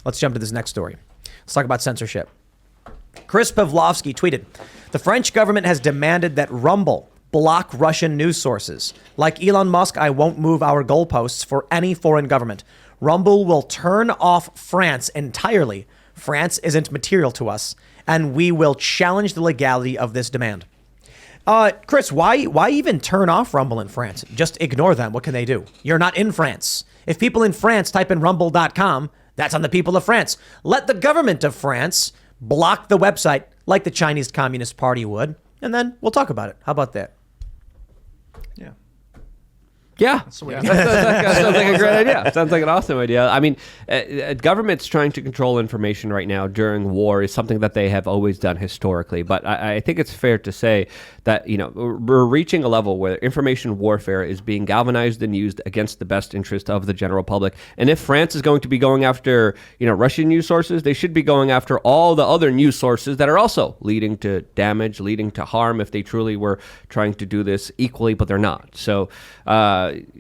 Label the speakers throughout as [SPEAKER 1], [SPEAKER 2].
[SPEAKER 1] Let's jump to this next story. Let's talk about censorship. Chris Pavlovsky tweeted, the French government has demanded that Rumble block Russian news sources. Like Elon Musk, I won't move our goalposts for any foreign government. Rumble will turn off France entirely. France isn't material to us, and we will challenge the legality of this demand. Chris, why even turn off Rumble in France? Just ignore them. What can they do? You're not in France. If people in France type in rumble.com, that's on the people of France. Let the government of France block the website like the Chinese Communist Party would, and then we'll talk about it. How about that?
[SPEAKER 2] Yeah. Sounds like a great idea. Sounds like an awesome idea. I mean, governments trying to control information right now during war is something that they have always done historically. But I think it's fair to say that, we're reaching a level where information warfare is being galvanized and used against the best interest of the general public. And if France is going to be going after, Russian news sources, they should be going after all the other news sources that are also leading to damage, leading to harm if they truly were trying to do this equally, but they're not. So,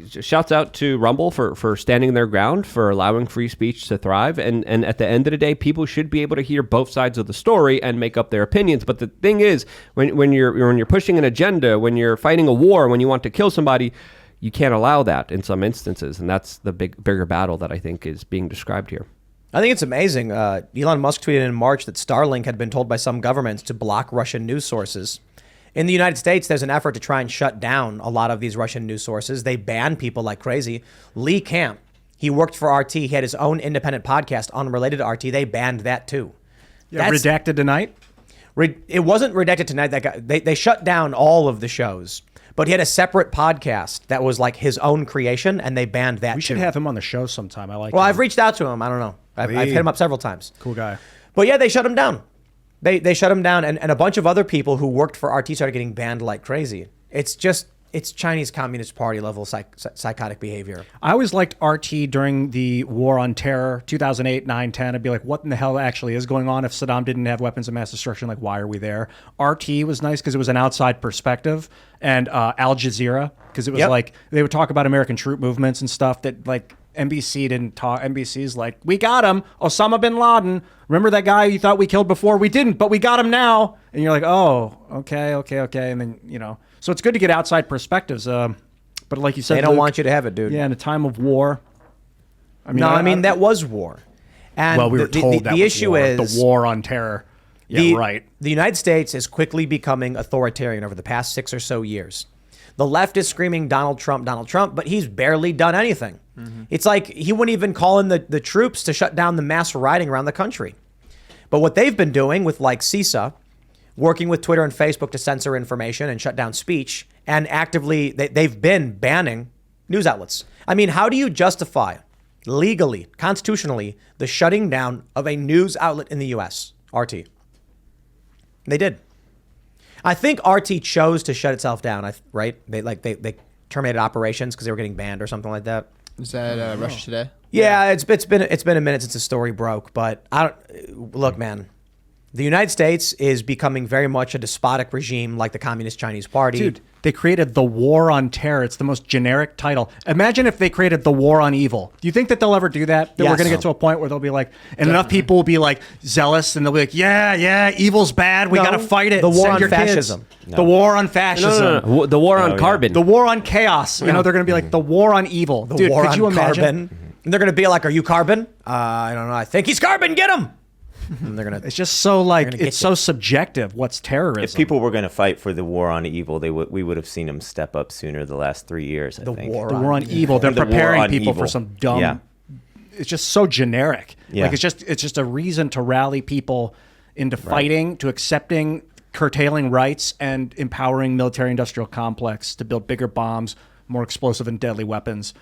[SPEAKER 2] shouts out to Rumble for standing their ground, for allowing free speech to thrive. And at the end of the day, people should be able to hear both sides of the story and make up their opinions. But the thing is, when you're pushing an agenda, when you're fighting a war, when you want to kill somebody, you can't allow that in some instances. And that's the bigger battle that I think is being described here.
[SPEAKER 1] I think it's amazing. Elon Musk tweeted in March that Starlink had been told by some governments to block Russian news sources. In the United States, there's an effort to try and shut down a lot of these Russian news sources. They ban people like crazy. Lee Camp, he worked for RT. He had his own independent podcast unrelated to RT. They banned that too.
[SPEAKER 3] Yeah, Redacted Tonight?
[SPEAKER 1] It wasn't Redacted Tonight. That guy, they shut down all of the shows. But he had a separate podcast that was like his own creation, and they banned that
[SPEAKER 3] We should have him on the show sometime. I like
[SPEAKER 1] Well,
[SPEAKER 3] him.
[SPEAKER 1] I've reached out to him. I don't know. I've hit him up several times.
[SPEAKER 3] Cool guy.
[SPEAKER 1] But yeah, they shut him down. They shut him down, and a bunch of other people who worked for RT started getting banned like crazy. It's Chinese Communist Party level psychotic behavior.
[SPEAKER 3] I always liked RT during the War on Terror, 2008, 9, 10. I'd be like, what in the hell actually is going on? If Saddam didn't have weapons of mass destruction, like, why are we there? RT was nice because it was an outside perspective. And Al Jazeera, because it was like, they would talk about American troop movements and stuff that, like, NBC didn't talk. NBC's like, we got him, Osama bin Laden. Remember that guy you thought we killed before? We didn't, but we got him now. And you're like, oh, okay. And then, so it's good to get outside perspectives. But like you said,
[SPEAKER 1] they don't want you to have it, dude.
[SPEAKER 3] Yeah, in a time of war.
[SPEAKER 1] That was war. And
[SPEAKER 3] well, we were told that the issue war. Is the war on terror. Yeah, right.
[SPEAKER 1] The United States is quickly becoming authoritarian over the past 6 or so years. The left is screaming Donald Trump, but he's barely done anything. Mm-hmm. It's like he wouldn't even call in the troops to shut down the mass rioting around the country. But what they've been doing with like CISA, working with Twitter and Facebook to censor information and shut down speech, and actively they've been banning news outlets. I mean, how do you justify legally, constitutionally, the shutting down of a news outlet in the U.S., RT? They did. I think RT chose to shut itself down, right? They terminated operations because they were getting banned or something like that.
[SPEAKER 4] Is that Russia Today?
[SPEAKER 1] Yeah, it's been a minute since the story broke, but look, man. The United States is becoming very much a despotic regime like the Communist Chinese Party.
[SPEAKER 3] Dude, they created the War on Terror. It's the most generic title. Imagine if they created the War on Evil. Do you think that they'll ever do that? That
[SPEAKER 1] yes.
[SPEAKER 3] We're going to get to a point where they'll be like, and enough people will be like zealous and they'll be like, yeah, evil's bad. We got to fight it.
[SPEAKER 1] The war
[SPEAKER 3] Send
[SPEAKER 1] on
[SPEAKER 3] your
[SPEAKER 1] fascism.
[SPEAKER 3] No. The war on fascism.
[SPEAKER 2] No. The war on carbon.
[SPEAKER 3] The war on chaos. You know, they're going to be like the war on evil.
[SPEAKER 1] The
[SPEAKER 3] Dude,
[SPEAKER 1] war
[SPEAKER 3] could
[SPEAKER 1] on
[SPEAKER 3] you imagine?
[SPEAKER 1] Carbon. And they're going to be like, are you carbon? I don't know. I think he's carbon. Get him. And they're gonna.
[SPEAKER 3] It's just so like it's so subjective. What's terrorism?
[SPEAKER 5] If people were going to fight for the war on evil, we would have seen them step up sooner the last 3 years. I think.
[SPEAKER 3] The war on evil. They're preparing people for some dumb.
[SPEAKER 5] Yeah.
[SPEAKER 3] It's just so generic.
[SPEAKER 5] Yeah.
[SPEAKER 3] Like it's just a reason to rally people into fighting, to accepting, curtailing rights, and empowering military-industrial complex to build bigger bombs, more explosive and deadly weapons.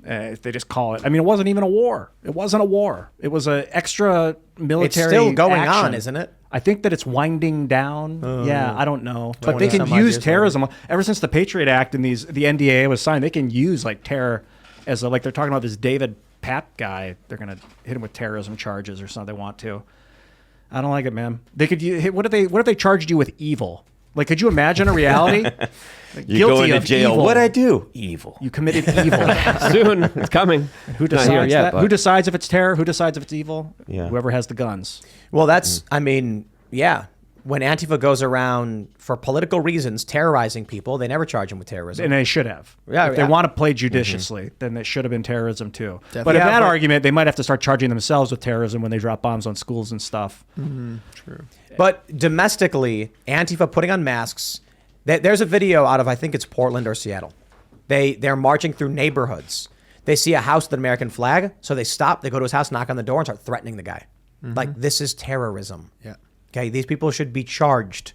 [SPEAKER 3] If they just call it. I mean, it wasn't even a war. It wasn't a war. It was an extra military.
[SPEAKER 1] It's still going
[SPEAKER 3] action.
[SPEAKER 1] on, isn't it?
[SPEAKER 3] I think that it's winding down. Yeah, I don't know, but they can use terrorism. Ever since the Patriot Act and the NDAA was signed, they can use like terror as like they're talking about this David Papp guy. They're gonna hit him with terrorism charges or something. They want to. I don't like it, man. They could. What if they charged you with evil? Like, could you imagine a reality?
[SPEAKER 5] You're going to jail.
[SPEAKER 3] Evil.
[SPEAKER 5] What'd I do? Evil.
[SPEAKER 3] You committed evil.
[SPEAKER 2] Soon, it's coming.
[SPEAKER 3] Who
[SPEAKER 2] Not here
[SPEAKER 3] decides
[SPEAKER 2] yet,
[SPEAKER 3] that?
[SPEAKER 2] but-
[SPEAKER 3] Who decides if it's terror? Who decides if it's evil?
[SPEAKER 5] Yeah.
[SPEAKER 3] Whoever has the guns.
[SPEAKER 1] Well, that's, I mean, yeah. When Antifa goes around for political reasons terrorizing people, they never charge them with terrorism.
[SPEAKER 3] And they should have.
[SPEAKER 1] Yeah,
[SPEAKER 3] if they
[SPEAKER 1] yeah.
[SPEAKER 3] want to play judiciously, then it should have been terrorism too.
[SPEAKER 4] Definitely.
[SPEAKER 3] But in
[SPEAKER 1] Yeah,
[SPEAKER 3] that
[SPEAKER 1] but-
[SPEAKER 3] argument, they might have to start charging themselves with terrorism when they drop bombs on schools and stuff.
[SPEAKER 4] True.
[SPEAKER 1] But domestically, Antifa putting on masks. There's a video out of, I think it's Portland or Seattle. They're marching through neighborhoods. They see a house with an American flag, so they stop. They go to his house, knock on the door, and start threatening the guy. Like, this is terrorism.
[SPEAKER 4] Yeah.
[SPEAKER 1] Okay, these people should be charged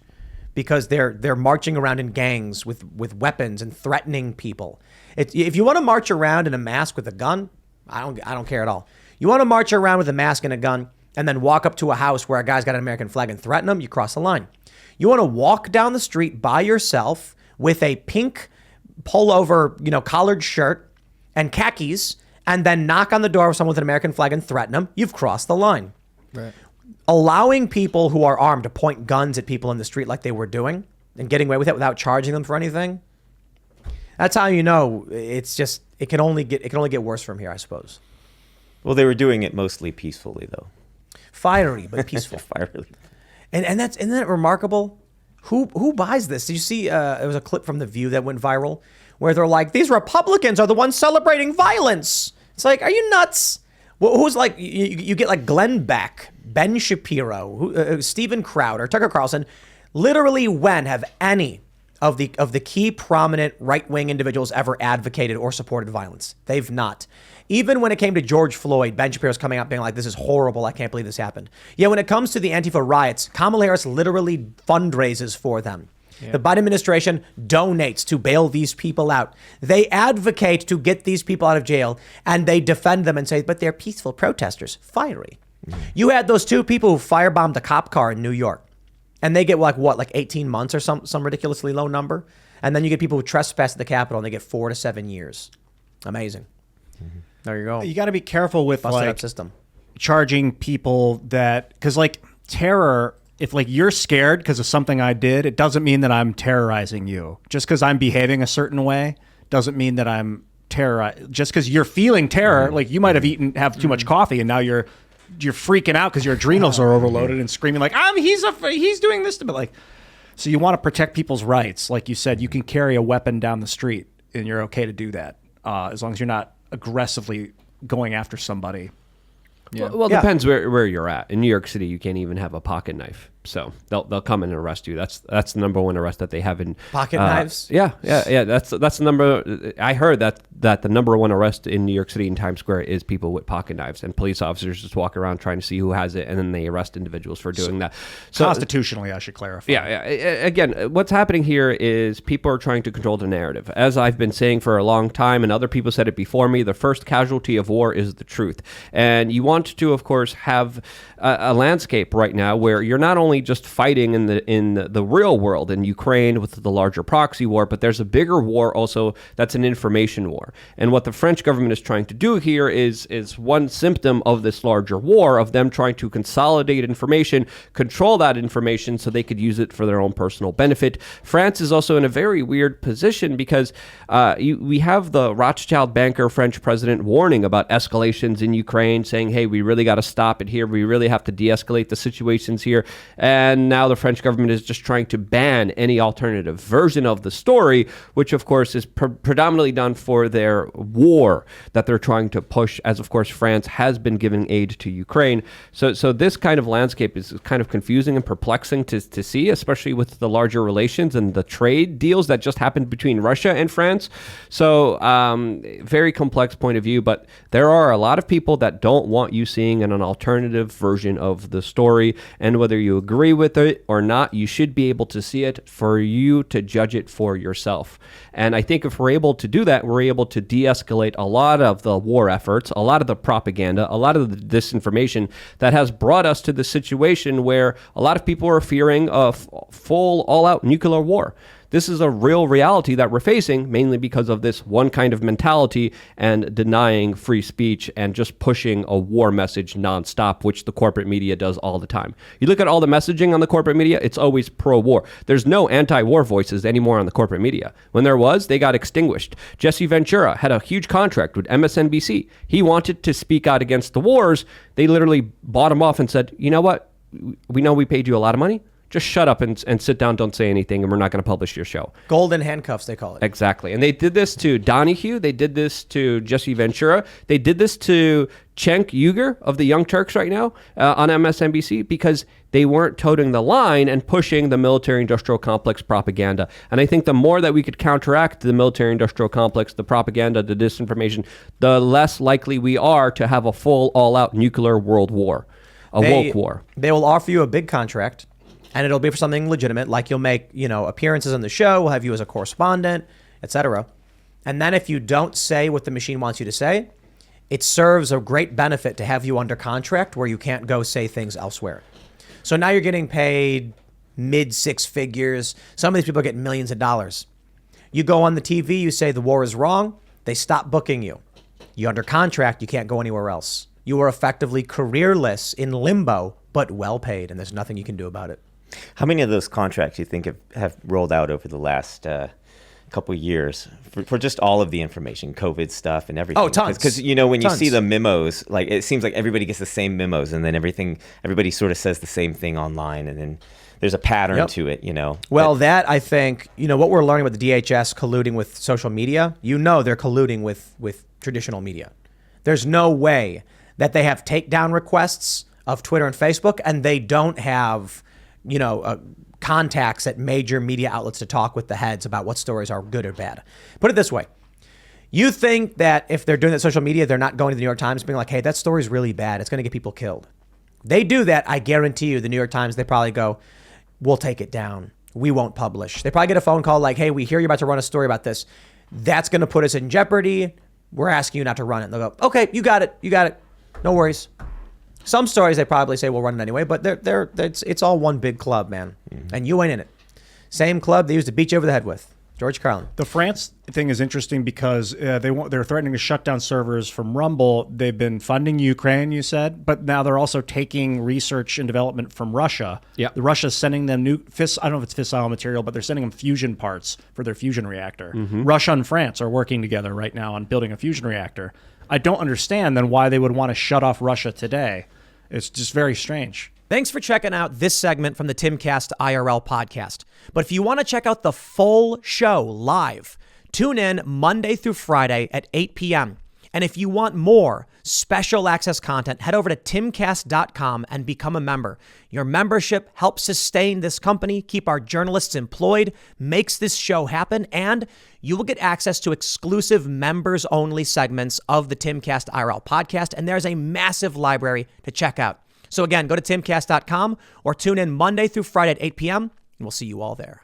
[SPEAKER 1] because they're marching around in gangs with weapons and threatening people. If you want to march around in a mask with a gun, I don't care at all. You want to march around with a mask and a gun and then walk up to a house where a guy's got an American flag and threaten them, you cross the line. You want to walk down the street by yourself with a pink pullover, collared shirt and khakis, and then knock on the door of someone with an American flag and threaten them, you've crossed the line.
[SPEAKER 4] Right.
[SPEAKER 1] Allowing people who are armed to point guns at people in the street like they were doing and getting away with it without charging them for anything, that's how you know it's just it can only get worse from here, I suppose.
[SPEAKER 5] Well, they were doing it mostly peacefully, though.
[SPEAKER 1] Fiery but peaceful.
[SPEAKER 5] Fiery.
[SPEAKER 1] And isn't that remarkable? Who buys this? Did you see there was a clip from The View that went viral where they're like, these Republicans are the ones celebrating violence. It's like, are you nuts? Who's like, you get like Glenn Beck, Ben Shapiro, Steven Crowder, Tucker Carlson. Literally, when have any of the key prominent right-wing individuals ever advocated or supported violence? They've not. Even when it came to George Floyd, Ben Shapiro's coming out being like, this is horrible. I can't believe this happened. Yeah, when it comes to the Antifa riots, Kamala Harris literally fundraises for them. Yeah. The Biden administration donates to bail these people out. They advocate to get these people out of jail, and they defend them and say, but they're peaceful protesters. Fiery. Mm-hmm. You had those two people who firebombed a cop car in New York, and they get like 18 months or some ridiculously low number. And then you get people who trespass at the Capitol, and they get 4 to 7 years. Amazing. Mm-hmm. There you go.
[SPEAKER 3] You got to be careful with
[SPEAKER 1] Busted up system.
[SPEAKER 3] Charging people that, because like terror, if like you're scared because of something I did, it doesn't mean that I'm terrorizing you. Just because I'm behaving a certain way doesn't mean that I'm terrorizing. Just because you're feeling terror, like you might have too much coffee and now you're freaking out because your adrenals are overloaded and screaming like, he's doing this to me. Like, so you want to protect people's rights. Like you said, you can carry a weapon down the street and you're okay to do that as long as you're not aggressively going after somebody.
[SPEAKER 4] Yeah.
[SPEAKER 2] Well, it depends where you're at. In New York City, you can't even have a pocket knife. So they'll come in and arrest you. That's the number one arrest that they have in
[SPEAKER 1] pocket knives.
[SPEAKER 2] Yeah. That's the number. I heard that the number one arrest in New York City in Times Square is people with pocket knives, and police officers just walk around trying to see who has it, and then they arrest individuals for doing that. So
[SPEAKER 3] constitutionally, I should clarify.
[SPEAKER 2] Yeah. Again, what's happening here is people are trying to control the narrative. As I've been saying for a long time, and other people said it before me, the first casualty of war is the truth. And you want to, of course, have a landscape right now where you're not only just fighting in the real world in Ukraine with the larger proxy war, but there's a bigger war also that's an information war. And what the French government is trying to do here is one symptom of this larger war of them trying to consolidate information, control that information so they could use it for their own personal benefit. France is also in a very weird position because we have the Rothschild banker French president warning about escalations in Ukraine, saying, hey, we really got to stop it here. We really have to de-escalate the situations here. And now the French government is just trying to ban any alternative version of the story, which of course is predominantly done for their war that they're trying to push, as of course France has been giving aid to Ukraine. So this kind of landscape is kind of confusing and perplexing to see, especially with the larger relations and the trade deals that just happened between Russia and France. So very complex point of view, but there are a lot of people that don't want you seeing an alternative version of the story, and whether you agree with it or not, you should be able to see it for you to judge it for yourself. And I think if we're able to do that, we're able to de-escalate a lot of the war efforts, a lot of the propaganda, a lot of the disinformation that has brought us to the situation where a lot of people are fearing a full all-out nuclear war. This is a real reality that we're facing, mainly because of this one kind of mentality and denying free speech and just pushing a war message nonstop, which the corporate media does all the time. You look at all the messaging on the corporate media, it's always pro-war. There's no anti-war voices anymore on the corporate media. When there was, they got extinguished. Jesse Ventura had a huge contract with MSNBC. He wanted to speak out against the wars. They literally bought him off and said, you know what? We know we paid you a lot of money. Just shut up and sit down, don't say anything, and we're not going to publish your show.
[SPEAKER 1] Golden handcuffs, they call it.
[SPEAKER 2] Exactly. And they did this to Donahue. They did this to Jesse Ventura. They did this to Cenk Uygur of the Young Turks right now on MSNBC because they weren't toting the line and pushing the military-industrial complex propaganda. And I think the more that we could counteract the military-industrial complex, the propaganda, the disinformation, the less likely we are to have a full, all-out nuclear world war, woke war.
[SPEAKER 1] They will offer you a big contract, and it'll be for something legitimate, like you'll make, appearances on the show, we'll have you as a correspondent, etc. And then if you don't say what the machine wants you to say, it serves a great benefit to have you under contract where you can't go say things elsewhere. So now you're getting paid mid six figures. Some of these people are getting millions of dollars. You go on the TV, you say the war is wrong, they stop booking you. You're under contract, you can't go anywhere else. You are effectively careerless in limbo, but well paid, and there's nothing you can do about it.
[SPEAKER 5] How many of those contracts you think have rolled out over the last couple of years for just all of the information, COVID stuff and everything?
[SPEAKER 1] Oh, tons.
[SPEAKER 5] Because when you
[SPEAKER 1] Tons.
[SPEAKER 5] see the memos, like it seems like everybody gets the same memos, and then everybody sort of says the same thing online, and then there's a pattern to it.
[SPEAKER 1] Well, that I think what we're learning with the DHS colluding with social media. They're colluding with traditional media. There's no way that they have takedown requests of Twitter and Facebook, and they don't have contacts at major media outlets to talk with the heads about what stories are good or bad. Put it this way. You think that if they're doing that social media, they're not going to the New York Times being like, hey, that story's really bad. It's going to get people killed. They do that. I guarantee you the New York Times, they probably go, we'll take it down. We won't publish. They probably get a phone call like, hey, we hear you're about to run a story about this. That's going to put us in jeopardy. We're asking you not to run it. And they'll go, okay, you got it. No worries. Some stories they probably say we'll run it anyway, but it's all one big club, man. Mm-hmm. And you ain't in it. Same club they used to beat you over the head with. George Carlin.
[SPEAKER 3] The France thing is interesting because they're threatening to shut down servers from Rumble. They've been funding Ukraine, you said, but now they're also taking research and development from Russia.
[SPEAKER 2] Yeah.
[SPEAKER 3] Russia's sending them I don't know if it's fissile material, but they're sending them fusion parts for their fusion reactor.
[SPEAKER 2] Mm-hmm.
[SPEAKER 3] Russia and France are working together right now on building a fusion reactor. I don't understand then why they would want to shut off Russia today. It's just very strange.
[SPEAKER 1] Thanks for checking out this segment from the Timcast IRL podcast. But if you want to check out the full show live, tune in Monday through Friday at 8 p.m. And if you want more special access content, head over to timcast.com and become a member. Your membership helps sustain this company, keep our journalists employed, makes this show happen, and you will get access to exclusive members-only segments of the Timcast IRL podcast, and there's a massive library to check out. So again, go to timcast.com or tune in Monday through Friday at 8 p.m., and we'll see you all there.